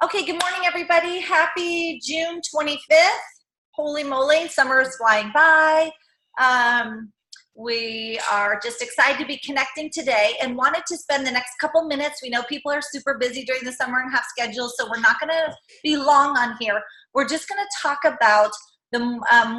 Okay, good morning, everybody. Happy June 25th. Holy moly, summer is flying by. We are just excited to be connecting today and wanted to spend the next couple minutes. We know people are super busy during the summer and have schedules, so we're not going to be long on here. We're just going to talk about the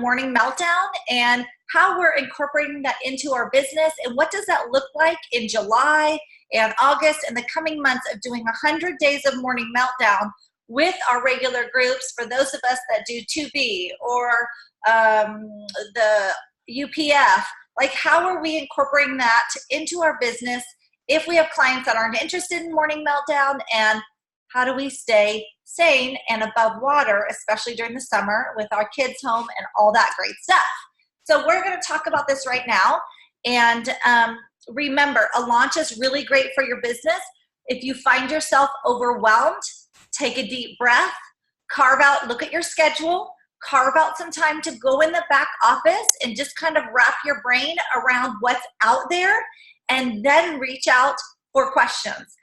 morning meltdown and how we're incorporating that into our business and what does that look like in July and August and the coming months of doing 100 days of morning meltdown with our regular groups for those of us that do 2B or the UPF. Like, how are we incorporating that into our business if we have clients that aren't interested in morning meltdown, and how do we stay sane and above water, especially during the summer with our kids home and all that great stuff. So we're going to talk about this right now. And remember, a launch is really great for your business. If you find yourself overwhelmed, take a deep breath, look at your schedule, carve out some time to go in the back office and just kind of wrap your brain around what's out there and then reach out for questions.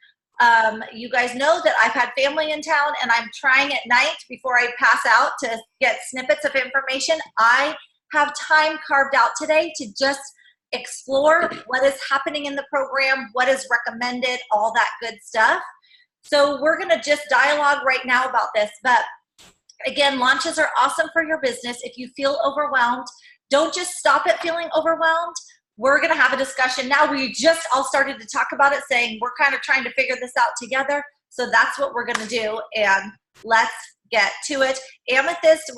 You guys know that I've had family in town and I'm trying at night before I pass out to get snippets of information. I have time carved out today to just explore what is happening in the program, what is recommended, all that good stuff. So we're going to just dialogue right now about this. But again, launches are awesome for your business. If you feel overwhelmed, don't just stop at feeling overwhelmed. We're going to have a discussion. Now we just all started to talk about it, saying we're kind of trying to figure this out together. So that's what we're going to do. And let's get to it. Amethyst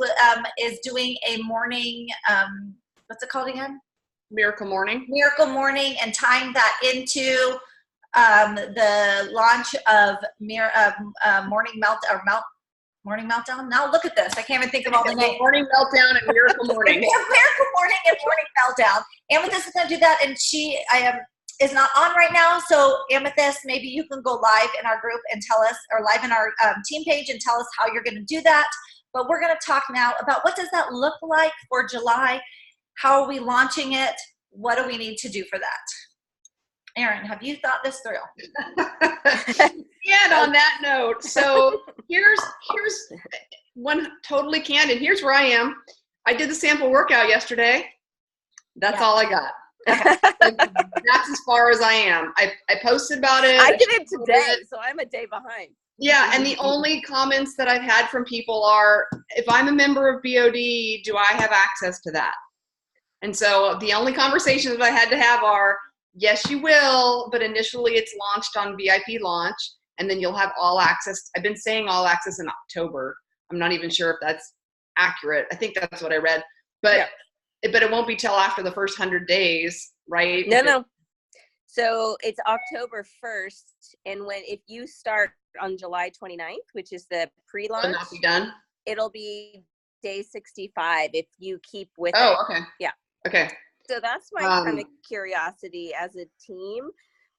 is doing a morning, what's it called again? Miracle Morning. Miracle Morning, and tying that into the launch of Morning Meltdown. Now look at this. I can't even think of all the names. Morning Meltdown and Miracle Morning. Miracle Morning and Morning Meltdown. Amethyst is going to do that, and she is not on right now. So Amethyst, maybe you can go live in our group and tell us, or live in our team page and tell us how you're going to do that. But we're going to talk now about what does that look like for July? How are we launching it? What do we need to do for that? Erin, have you thought this through? And on that note, so here's one totally candid. Here's where I am. I did the sample workout yesterday. That's all I got. That's as far as I am. I posted about it. I did it today, so I'm a day behind. Yeah, and the only comments that I've had from people are, if I'm a member of BOD, do I have access to that? And so the only conversations I had to have are, yes, you will, but initially it's launched on VIP launch, and then you'll have all access. I've been saying all access in October. I'm not even sure if that's accurate. I think that's what I read. But but it won't be till after the first 100 days, right? No. So it's October 1st, and if you start on July 29th, which is the pre-launch, will not be done. It'll be day 65 if you keep with it. Oh, okay. Yeah. Okay. So that's my kind of curiosity as a team,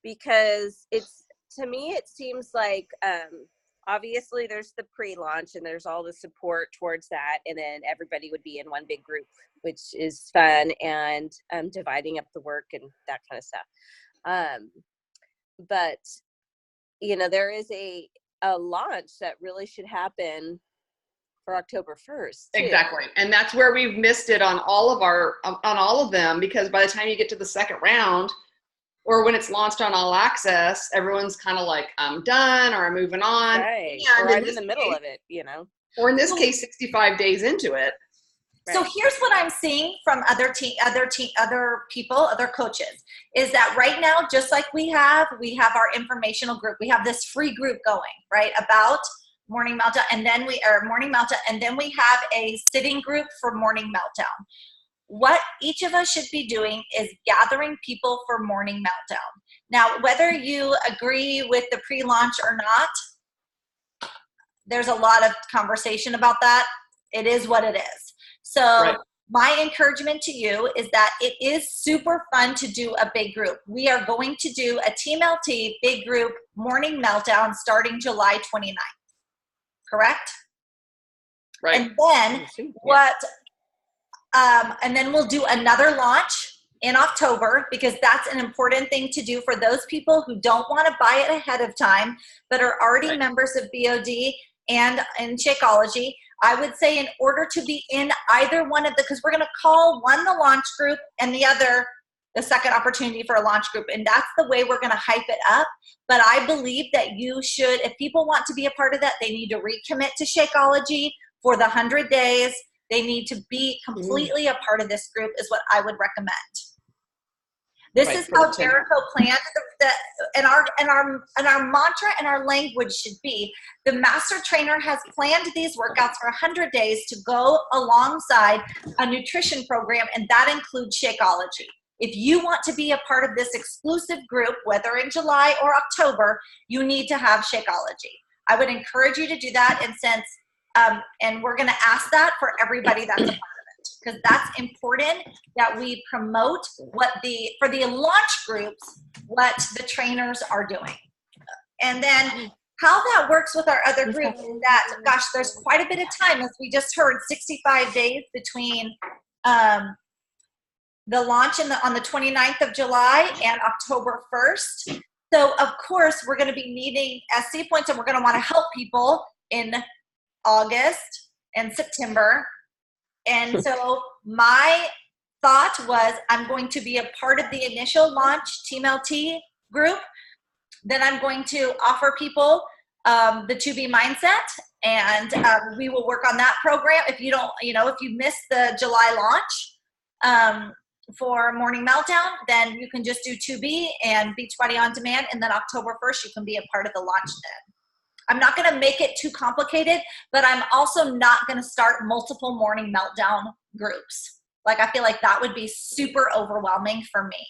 because to me it seems like obviously there's the pre-launch and there's all the support towards that, and then everybody would be in one big group, which is fun, and dividing up the work and that kind of stuff. But there is a launch that really should happen for October 1st. Exactly. And that's where we've missed it on all of them, because by the time you get to the second round, or when it's launched on All Access, everyone's kind of like, I'm done, or I'm moving on. Right. Or I'm in the middle of it, Or in this case, 65 days into it. Right. So here's what I'm seeing from other people, other coaches, is that right now, just like we have our informational group, we have this free group going, right, about Morning Meltdown, and then we have a sitting group for Morning Meltdown. What each of us should be doing is gathering people for Morning Meltdown. Now, whether you agree with the pre-launch or not, there's a lot of conversation about that. It is what it is. So my encouragement to you is that it is super fun to do a big group. We are going to do a Team LT big group Morning Meltdown starting July 29th. Correct? Right. And then and then we'll do another launch in October, because that's an important thing to do for those people who don't want to buy it ahead of time, but are already members of BOD and in Shakeology. I would say in order to be in either one of the, because we're going to call one the launch group and the other the second opportunity for a launch group, and that's the way we're going to hype it up. But I believe that you should, if people want to be a part of that, they need to recommit to Shakeology for the 100 days. They need to be completely a part of this group is what I would recommend. This is how Jericho planned and our mantra and our language should be. The master trainer has planned these workouts for 100 days to go alongside a nutrition program, and that includes Shakeology. If you want to be a part of this exclusive group, whether in July or October, you need to have Shakeology. I would encourage you to do that, and since and we're going to ask that for everybody that's a part of it, because that's important that we promote for the launch groups, what the trainers are doing. And then how that works with our other groups is that, gosh, there's quite a bit of time, as we just heard, 65 days between the launch on the 29th of July and October 1st. So of course we're going to be needing SC points, and we're going to want to help people in August and September. And so my thought was, I'm going to be a part of the initial launch Team LT group. Then I'm going to offer people the 2B mindset, and we will work on that program. If you don't, if you miss the July launch for Morning Meltdown, then you can just do 2B and Beachbody On Demand, and then October 1st, you can be a part of the launch then. I'm not going to make it too complicated, but I'm also not going to start multiple Morning Meltdown groups. Like, I feel like that would be super overwhelming for me.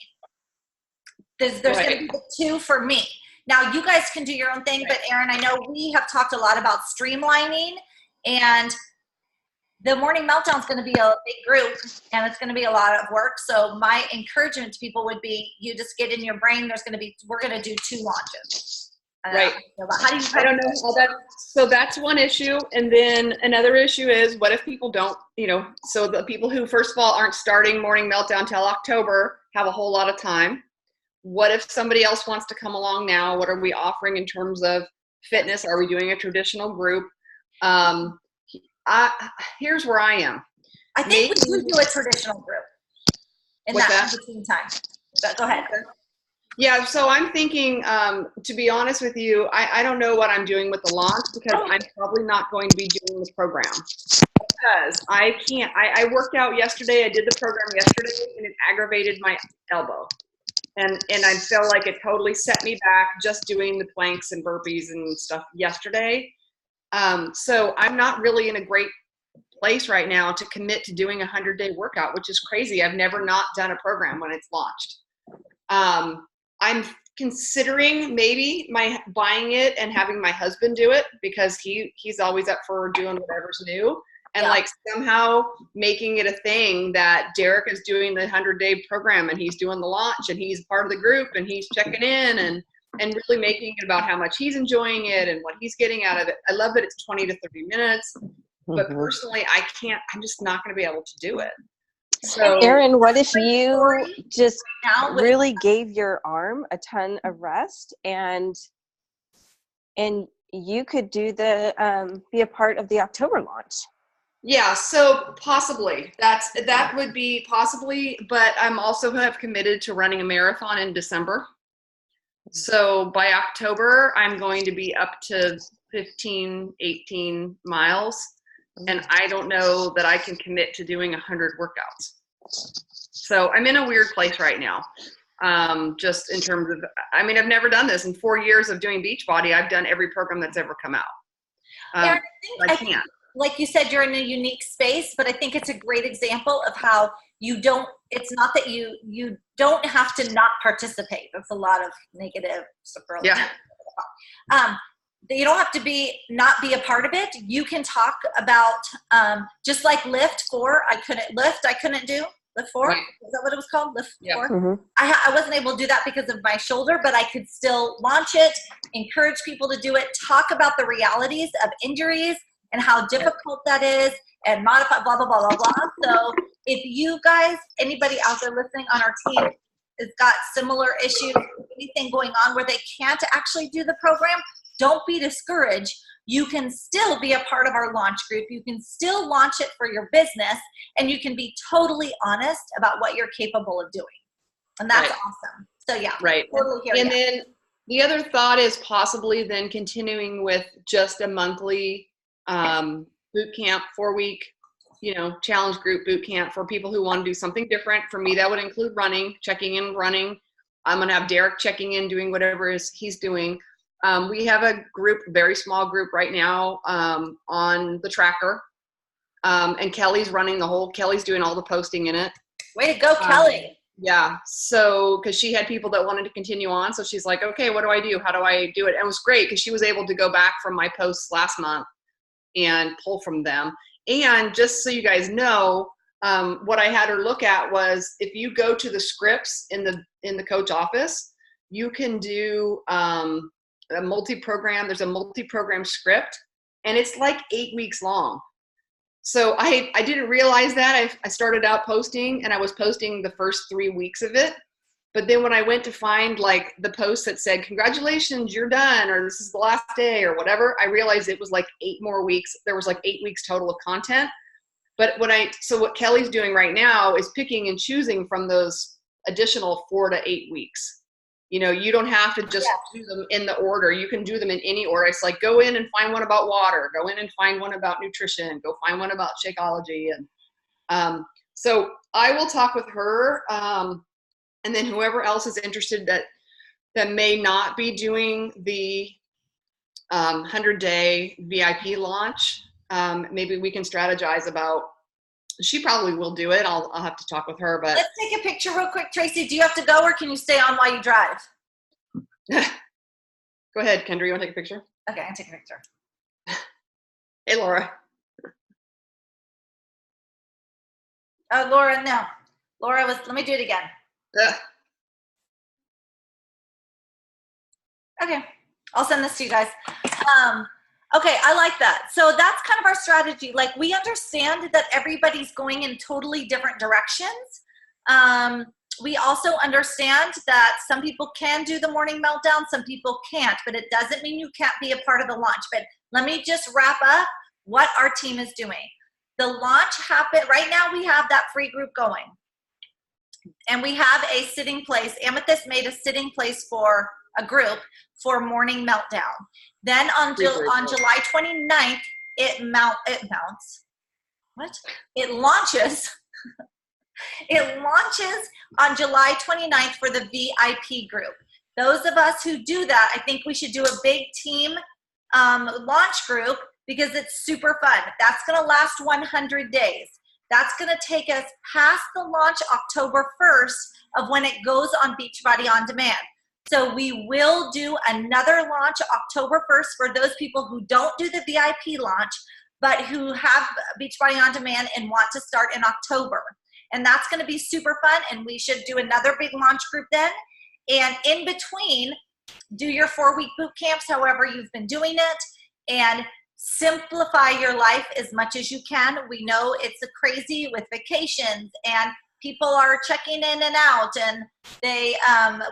There's going to be the 2 for me. Now, you guys can do your own thing, but Erin, I know we have talked a lot about streamlining, and the Morning Meltdown is going to be a big group, and it's going to be a lot of work. So my encouragement to people would be, you just get in your brain, we're going to do 2 launches. Right. I don't know. So that's one issue. And then another issue is, what if people don't, so the people who, first of all, aren't starting Morning Meltdown till October have a whole lot of time. What if somebody else wants to come along now? What are we offering in terms of fitness? Are we doing a traditional group? Here's where I am. I think we should do a traditional group in that between time. But go ahead. Yeah, so I'm thinking, to be honest with you, I don't know what I'm doing with the launch, because I'm probably not going to be doing the program. Because I can't, I worked out yesterday, I did the program yesterday, and it aggravated my elbow. And I feel like it totally set me back just doing the planks and burpees and stuff yesterday. So I'm not really in a great place right now to commit to doing a 100-day workout, which is crazy. I've never not done a program when it's launched. I'm considering maybe buying it and having my husband do it, because he's always up for doing whatever's new, and like somehow making it a thing that Derek is doing the 100-day program, and he's doing the launch, and he's part of the group, and he's checking in, and really making it about how much he's enjoying it and what he's getting out of it. I love that it's 20 to 30 minutes, but personally, I'm just not going to be able to do it. So, Erin, what if you just really gave your arm a ton of rest, and you could do be a part of the October launch? Yeah, so possibly that would be possibly, but I'm also have committed to running a marathon in December. So by October, I'm going to be up to 15, 18 miles. And I don't know that I can commit to doing 100 workouts. So I'm in a weird place right now. Just in terms of, I've never done this. In 4 years of doing Beachbody, I've done every program that's ever come out. Erin, I can't. Like you said, you're in a unique space, but I think it's a great example of how it's not that you don't have to not participate. That's a lot of negative superlative. Yeah. You don't have to not be a part of it. You can talk about, just like Lift 4, I couldn't do Lift 4. Right. Is that what it was called? Lift 4? Mm-hmm. I wasn't able to do that because of my shoulder, but I could still launch it, encourage people to do it, talk about the realities of injuries and how difficult that is, and modify, blah, blah, blah, blah, blah. So If you guys, anybody out there listening on our team has got similar issues, anything going on where they can't actually do the program, don't be discouraged. You can still be a part of our launch group. You can still launch it for your business, and you can be totally honest about what you're capable of doing. And that's awesome. So yeah, right. Totally hear and you. then the other thought is possibly then continuing with just a monthly boot camp, 4-week, challenge group boot camp for people who want to do something different. For me, that would include running, checking in, running. I'm going to have Derek checking in, doing whatever he's doing. We have a group, very small group right now on the tracker. And Kelly's Kelly's doing all the posting in it. Way to go, Kelly. Yeah. So, cause she had people that wanted to continue on. So she's like, okay, what do I do? How do I do it? And it was great because she was able to go back from my posts last month and pull from them. And just so you guys know, what I had her look at was if you go to the scripts in the coach office, you can do a multi-program. There's a multi-program script, and it's like 8 weeks long. So I didn't realize that. I started out posting, and I was posting the first 3 weeks of it. But then when I went to find like the post that said, congratulations, you're done, or this is the last day or whatever, I realized it was like 8 more weeks. There was like 8 weeks total of content. But so what Kelly's doing right now is picking and choosing from those additional 4 to 8 weeks. You don't have to just do them in the order. You can do them in any order. It's like, go in and find one about water, go in and find one about nutrition, go find one about Shakeology. And so I will talk with her. And then whoever else is interested that may not be doing the 100-day VIP launch, maybe we can strategize about. She probably will do it. I'll have to talk with her. But let's take a picture real quick, Tracy. Do you have to go, or can you stay on while you drive? Go ahead, Kendra. You want to take a picture? Okay, I can take a picture. Hey, Laura. Laura, no. Let me do it again. Okay, I'll send this to you guys. Okay, I like that. So that's kind of our strategy. Like, we understand that everybody's going in totally different directions. We also understand that some people can do the morning meltdown, some people can't, but it doesn't mean you can't be a part of the launch. But let me just wrap up what our team is doing. The launch happened, right now we have that free group going. And we have a sitting place. Amethyst made a sitting place for a group for morning meltdown. Then on July 29th, it launches. It launches on July 29th for the VIP group. Those of us who do that, I think we should do a big team launch group because it's super fun. That's going to last 100 days. That's going to take us past the launch October 1st of when it goes on Beachbody On Demand. So we will do another launch October 1st for those people who don't do the VIP launch, but who have Beachbody On Demand and want to start in October. And that's going to be super fun, and we should do another big launch group then. And in between, do your 4-week boot camps, however you've been doing it, and simplify your life as much as you can. We know it's a crazy with vacations, and people are checking in and out, and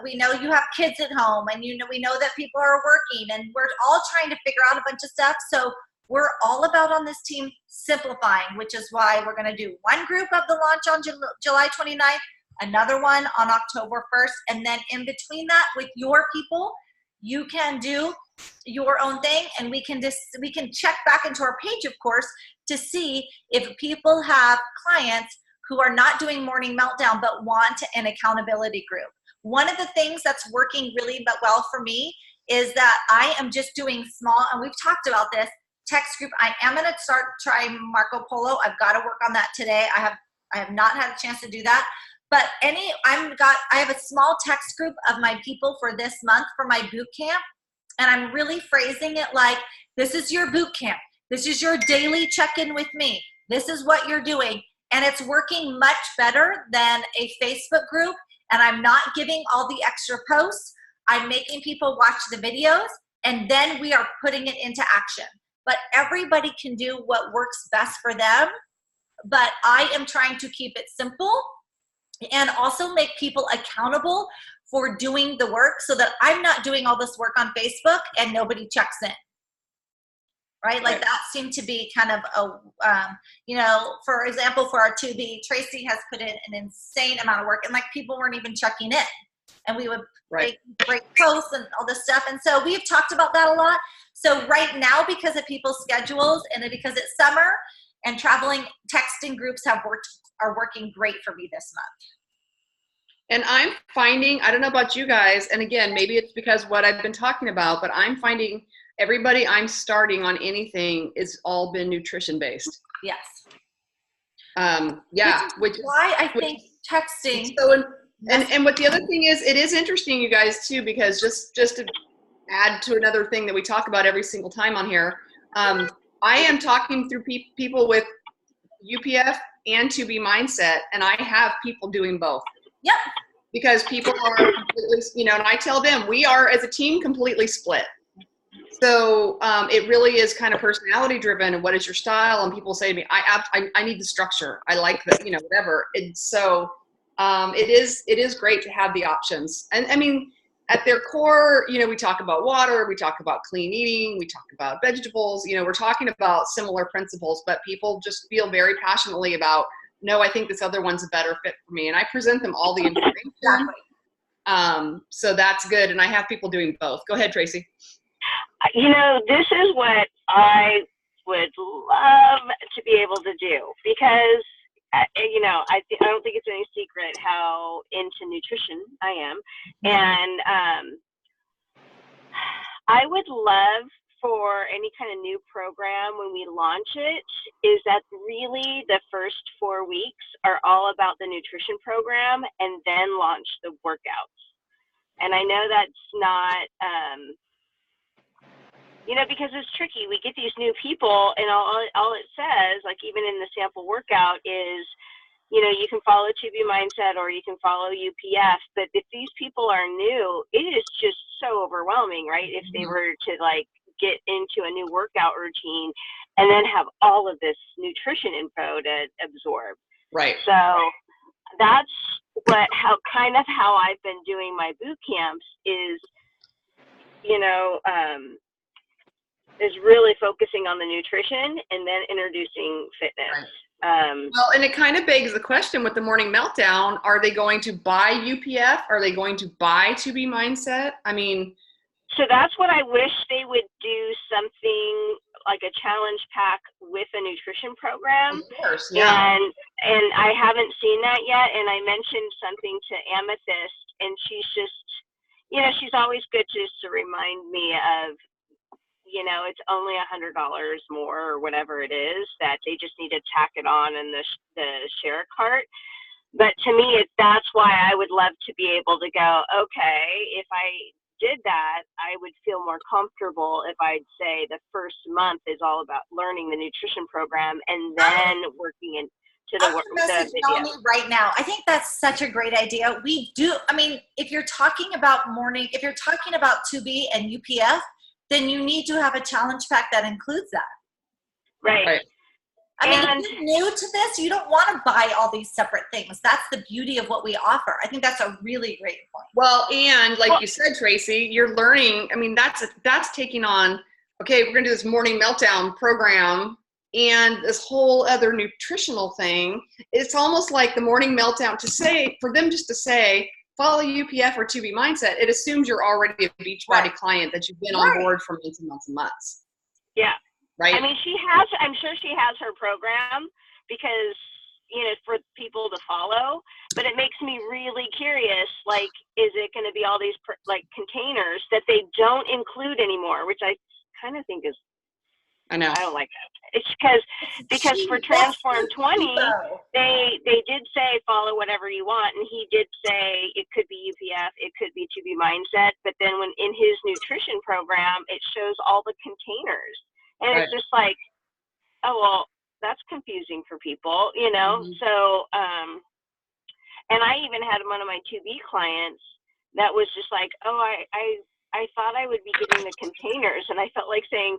we know you have kids at home, and we know that people are working, and we're all trying to figure out a bunch of stuff. So we're all about on this team simplifying, which is why we're going to do one group of the launch on July 29th, another one on October 1st, and then in between that with your people, you can do your own thing, and we can check back into our page, of course, to see if people have clients who are not doing morning meltdown but want an accountability group. One of the things that's working really well for me is that I am just doing small, and we've talked about this, text group. I am going to start trying Marco Polo. I've got to work on that today. I have not had a chance to do that. But I have a small text group of my people for this month for my boot camp, and I'm really phrasing it like, this is your boot camp. This is your daily check-in with me. This is what you're doing. And it's working much better than a Facebook group, and I'm not giving all the extra posts. I'm making people watch the videos, and then we are putting it into action. But everybody can do what works best for them. but I am trying to keep it simple and also make people accountable for doing the work so that I'm not doing all this work on Facebook and nobody checks in. Right? Like that seemed to be kind of a, for example, for our 2B, Tracy has put in an insane amount of work and like people weren't even checking in, and we would break posts and all this stuff. And so we've talked about that a lot. So right now, because of people's schedules and because it's summer and traveling, texting groups are working great for me this month. And I'm finding, I don't know about you guys, and again, maybe it's because what I've been talking about, but I'm finding everybody I'm starting on anything is all been nutrition based. Yes. Which is why I think texting. So, and what the other thing is, it is interesting, you guys, too, because just to add to another thing that we talk about every single time on here, I am talking through people with UPF and 2B mindset, and I have people doing both. Yep. Because people are completely, and I tell them we are as a team completely split. So it really is kind of personality driven, and what is your style? And people say to me, I need the structure. I like the, whatever. And so it is great to have the options. And I mean, at their core, we talk about water, we talk about clean eating, we talk about vegetables, we're talking about similar principles, but people just feel very passionately about, no, I think this other one's a better fit for me. And I present them all the information. So that's good. And I have people doing both. Go ahead, Tracy. This is what I would love to be able to do, because, I don't think it's any secret how into nutrition I am. And I would love for any kind of new program when we launch it, is that really the first 4 weeks are all about the nutrition program and then launch the workouts. And I know that's not, because it's tricky. We get these new people, and all it says, like even in the sample workout, is, you can follow 2B Mindset or you can follow UPF. But if these people are new, it is just so overwhelming, right? If they were to get into a new workout routine and then have all of this nutrition info to absorb. Right. So that's how I've been doing my boot camps is, is really focusing on the nutrition and then introducing fitness. Right. Well, and it kind of begs the question with the Morning Meltdown, are they going to buy UPF? Are they going to buy 2B Mindset? I mean, so that's what I wish they would do, something like a challenge pack with a nutrition program. Of course, yeah. And I haven't seen that yet. And I mentioned something to Amethyst, and she's just, she's always good just to remind me of, it's only $100 more or whatever it is, that they just need to tack it on in the share cart. But to me, that's why I would love to be able to go, okay, if I did that, I would feel more comfortable if I'd say the first month is all about learning the nutrition program and then working into the video. Right now, I think that's such a great idea. We do. I mean, if you're talking about 2B and UPF, then you need to have a challenge pack that includes that. Right. I mean, if you're new to this, you don't want to buy all these separate things. That's the beauty of what we offer. I think that's a really great point. Well, and you said, Tracy, you're learning. I mean, that's taking on, okay, we're going to do this Morning Meltdown program and this whole other nutritional thing. It's almost like the Morning Meltdown for them just to say, follow UPF or 2B Mindset, it assumes you're already a Beachbody client, that you've been on board for months and months and months. Yeah. Right. I mean, I'm sure she has her program because, for people to follow, but it makes me really curious, is it going to be all these containers that they don't include anymore, which I kind of think is, I know. I don't like that. It's because for Transform 20, they did say follow whatever you want, and he did say it could be UPF, it could be 2B Mindset, but then when in his nutrition program, it shows all the containers, and it's just like, oh well, that's confusing for people, Mm-hmm. So, and I even had one of my 2B clients that was just like, oh, I thought I would be getting the containers, and I felt like saying,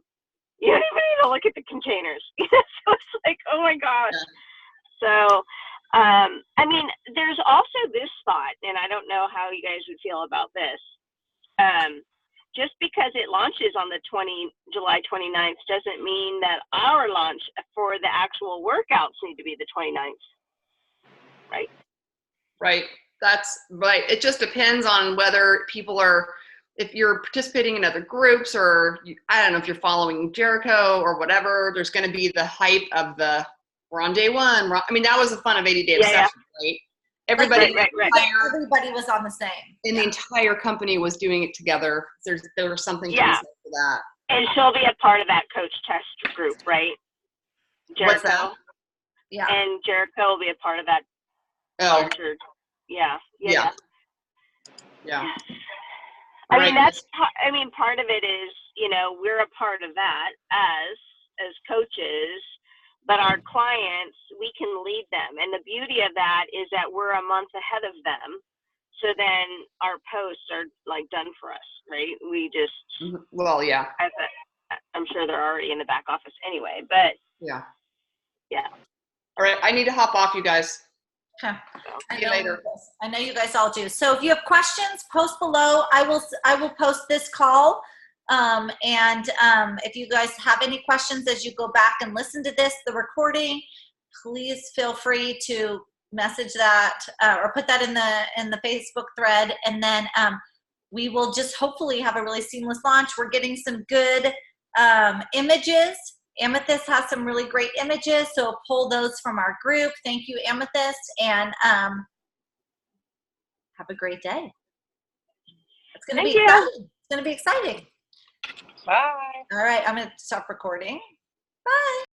you don't even need to look at the containers. So it's like, oh my gosh. So, I mean, there's also this thought, and I don't know how you guys would feel about this. Just because it launches on the July 29th doesn't mean that our launch for the actual workouts need to be the 29th, right? Right. That's right. It just depends on whether people are, if you're participating in other groups, or I don't know if you're following Jericho or whatever, there's going to be the hype of we're on day one. I mean, that was the fun of 80 Day Obsession, right? Everybody, Right. Everybody was on the same. in the entire company was doing it together. There was something to be said for that. And she'll be a part of that coach test group, right? Jericho. What's that? Yeah. And Jericho will be a part of that. Oh, larger, yeah. yeah. I Right. mean, part of it is, we're a part of that as coaches, but our clients, we can lead them. And the beauty of that is that we're a month ahead of them. So then our posts are like done for us, right? We just, Well, yeah. I'm sure they're already in the back office anyway, but Yeah. yeah. All right. I need to hop off, you guys. Okay. See you later. I know you guys all do. So if you have questions, post below. I will post this call. If you guys have any questions as you go back and listen to the recording, please feel free to message that or put that in the Facebook thread, and then we will just hopefully have a really seamless launch. We're getting some good images. Amethyst has some really great images, so pull those from our group. Thank you, Amethyst, and have a great day. It's going to be exciting. It's going to be exciting. Bye. All right, I'm going to stop recording. Bye.